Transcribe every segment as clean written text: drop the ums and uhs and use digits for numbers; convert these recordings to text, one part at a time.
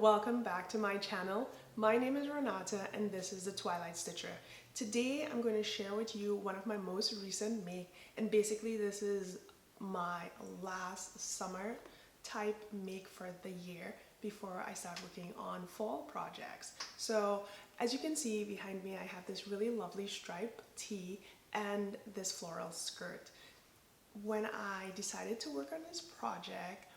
welcome back to my channel. My name is Renata and this is the Twilight Stitcher. Today I'm going to share with you one of my most recent make, and basically this is my last summer type make for the year before I start working on fall projects. So as you can see behind me, I have this really lovely striped tee and this floral skirt. When I decided to work on this project,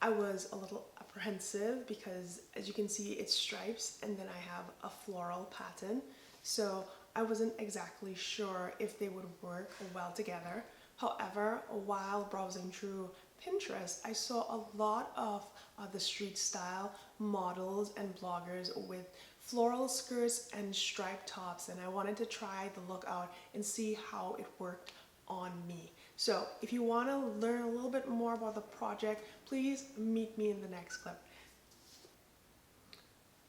I was a little apprehensive because as you can see it's stripes and then I have a floral pattern, so I wasn't exactly sure if they would work well together. However, while browsing through Pinterest, I saw a lot of the street style models and bloggers with floral skirts and striped tops, and I wanted to try the look out and see how it worked on me. So if you want to learn a little bit more about the project, please meet me in the next clip.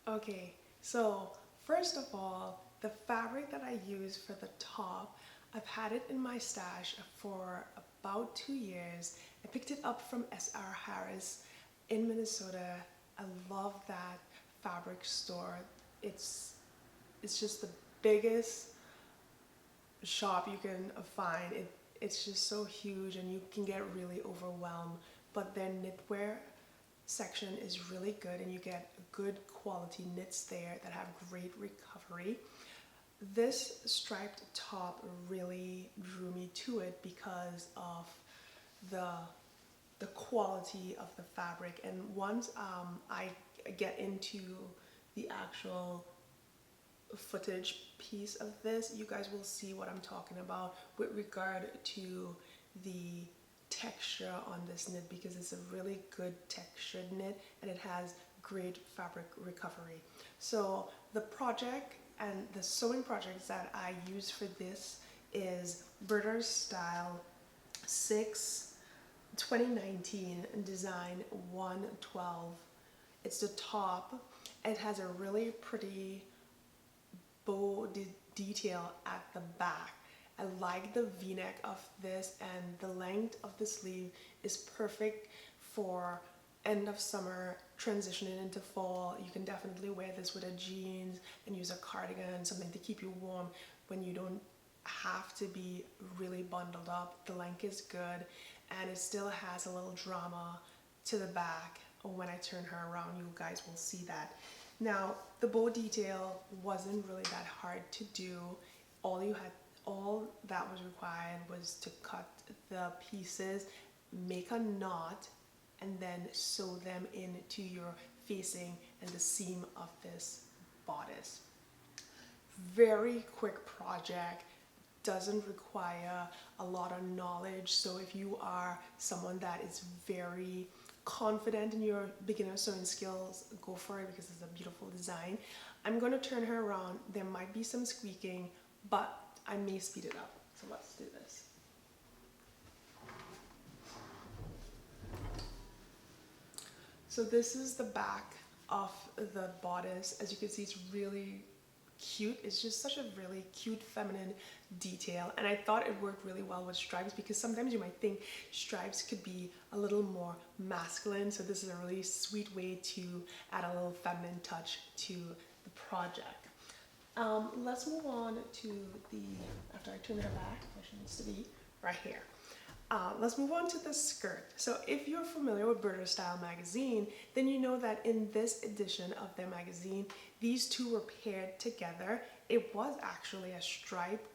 Okay, so first of all, the fabric that I use for the top, I've had it in my stash for about 2 years. I picked it up from S.R. Harris in Minnesota. I love that fabric store. It's just the biggest shop you can find. It's just so huge and you can get really overwhelmed, but their knitwear section is really good and you get good quality knits there that have great recovery. This striped top really drew me to it because of the quality of the fabric, and once I get into the actual footage piece of this, you guys will see what I'm talking about with regard to the texture on this knit, because it's a really good textured knit and it has great fabric recovery. So the project and the sewing projects that I use for this is BurdaStyle 6 2019 design 112. It's the top. It has a really pretty bow detail at the back. I like the v-neck of this, and the length of the sleeve is perfect for end of summer transitioning into fall. You can definitely wear this with a jeans and use a cardigan, something to keep you warm when you don't have to be really bundled up. The length is good and it still has a little drama to the back. When I turn her around, you guys will see that. Now, the bow detail wasn't really that hard to do. All that was required was to cut the pieces, make a knot, and then sew them into your facing and the seam of this bodice. Very quick project, doesn't require a lot of knowledge. So if you are someone that is very confident in your beginner sewing skills, go for it because it's a beautiful design. I'm going to turn her around. There might be some squeaking, but I may speed it up. So let's do this. So this is the back of the bodice. As you can see, it's really cute. It's just such a really cute feminine detail, and I thought it worked really well with stripes because sometimes you might think stripes could be a little more masculine, so this is a really sweet way to add a little feminine touch to the project. Let's move on to after I turn her back, where she needs to be, right here. Let's move on to the skirt. So if you're familiar with BurdaStyle magazine, then you know that in this edition of their magazine, these two were paired together. It was actually a striped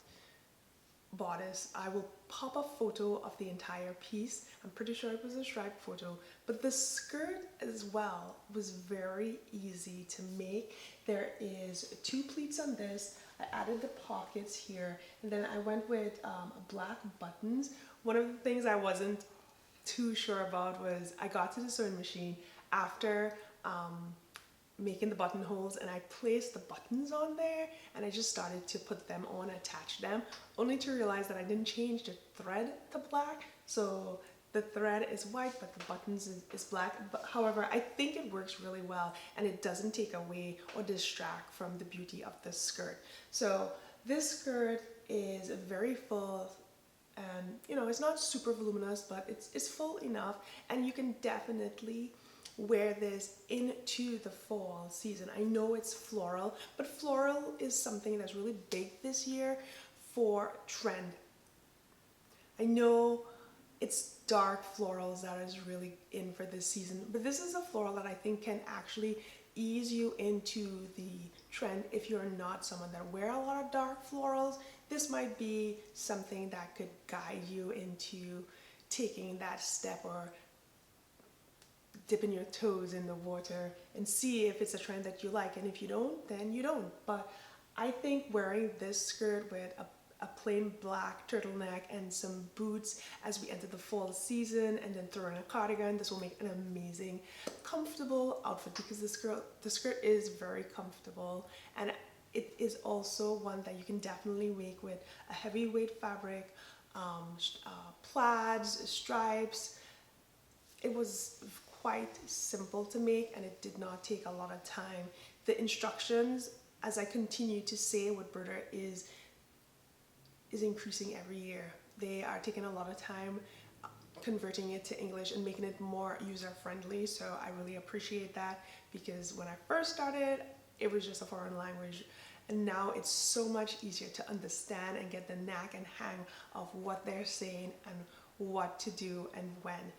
bodice. I will pop a photo of the entire piece. I'm pretty sure it was a striped photo, but the skirt as well was very easy to make. There is 2 pleats on this. I added the pockets here, and then I went with black buttons. One of the things I wasn't too sure about was I got to the sewing machine after making the buttonholes, and I placed the buttons on there and I just started to put them on, attach them, only to realize that I didn't change the thread to black. So the thread is white but the buttons is black. But however, I think it works really well and it doesn't take away or distract from the beauty of the skirt. So this skirt is very full, and you know, it's not super voluminous, but it's full enough, and you can definitely wear this into the fall season. I know it's floral, but floral is something that's really big this year for trend. I know it's dark florals that is really in for this season, but this is a floral that I think can actually ease you into the trend. If you're not someone that wear a lot of dark florals, this might be something that could guide you into taking that step or dipping your toes in the water and see if it's a trend that you like. And if you don't, then you don't. But I think wearing this skirt with a plain black turtleneck and some boots as we enter the fall season, and then throw in a cardigan, this will make an amazing comfortable outfit, because the skirt is very comfortable, and it is also one that you can definitely make with a heavyweight fabric, plaids, stripes. It was quite simple to make, and it did not take a lot of time. The instructions, as I continue to say with Burda, is increasing every year. They are taking a lot of time converting it to English and making it more user-friendly, so I really appreciate that, because when I first started, it was just a foreign language, and now it's so much easier to understand and get the knack and hang of what they're saying and what to do and when.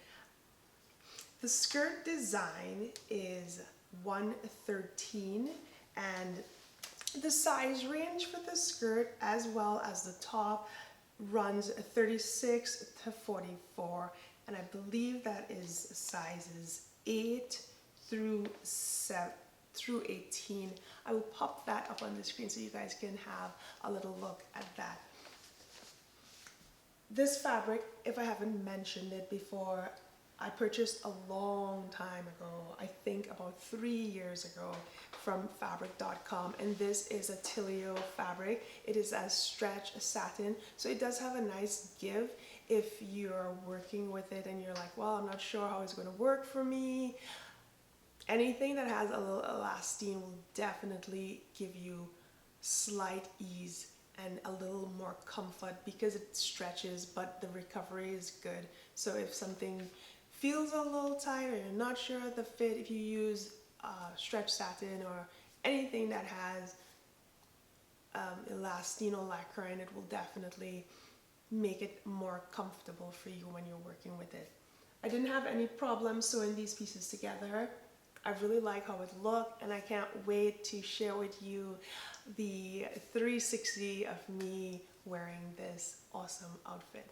The skirt design is 113, and the size range for the skirt as well as the top runs 36 to 44, and I believe that is sizes 8 through 18. I will pop that up on the screen so you guys can have a little look at that. This fabric, if I haven't mentioned it before, I purchased a long time ago, I think about 3 years ago, from fabric.com, and this is a Tilio fabric. It is a stretch satin, so it does have a nice give if you're working with it and you're like, well, I'm not sure how it's going to work for me. Anything that has a little elastine will definitely give you slight ease and a little more comfort, because it stretches but the recovery is good. So if something feels a little tight or you're not sure of the fit, if you use stretch satin or anything that has elastine or lacquer in it, will definitely make it more comfortable for you when you're working with it. I didn't have any problem sewing these pieces together. I really like how it looked, and I can't wait to share with you the 360 of me wearing this awesome outfit.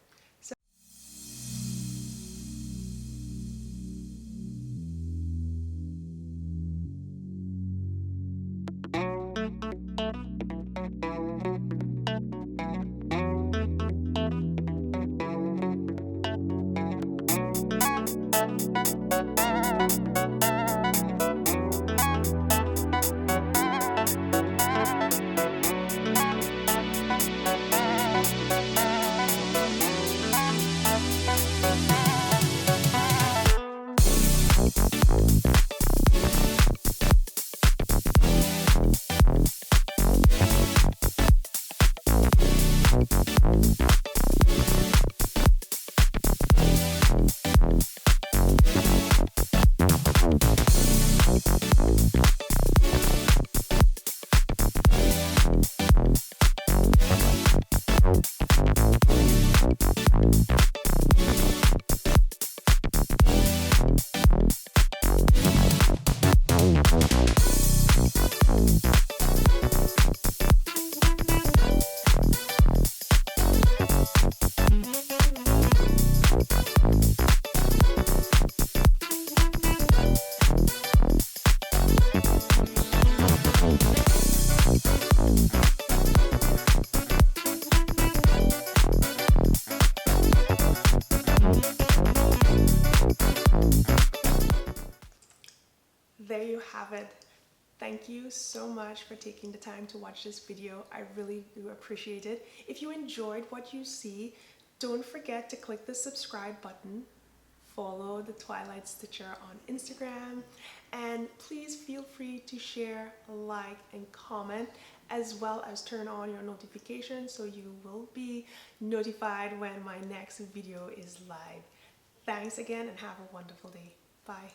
There you have it. Thank you so much for taking the time to watch this video. I really do appreciate it. If you enjoyed what you see, don't forget to click the subscribe button, follow the Twilight Stitcher on Instagram, and please feel free to share, like, and comment, as well as turn on your notifications so you will be notified when my next video is live. Thanks again and have a wonderful day. Bye.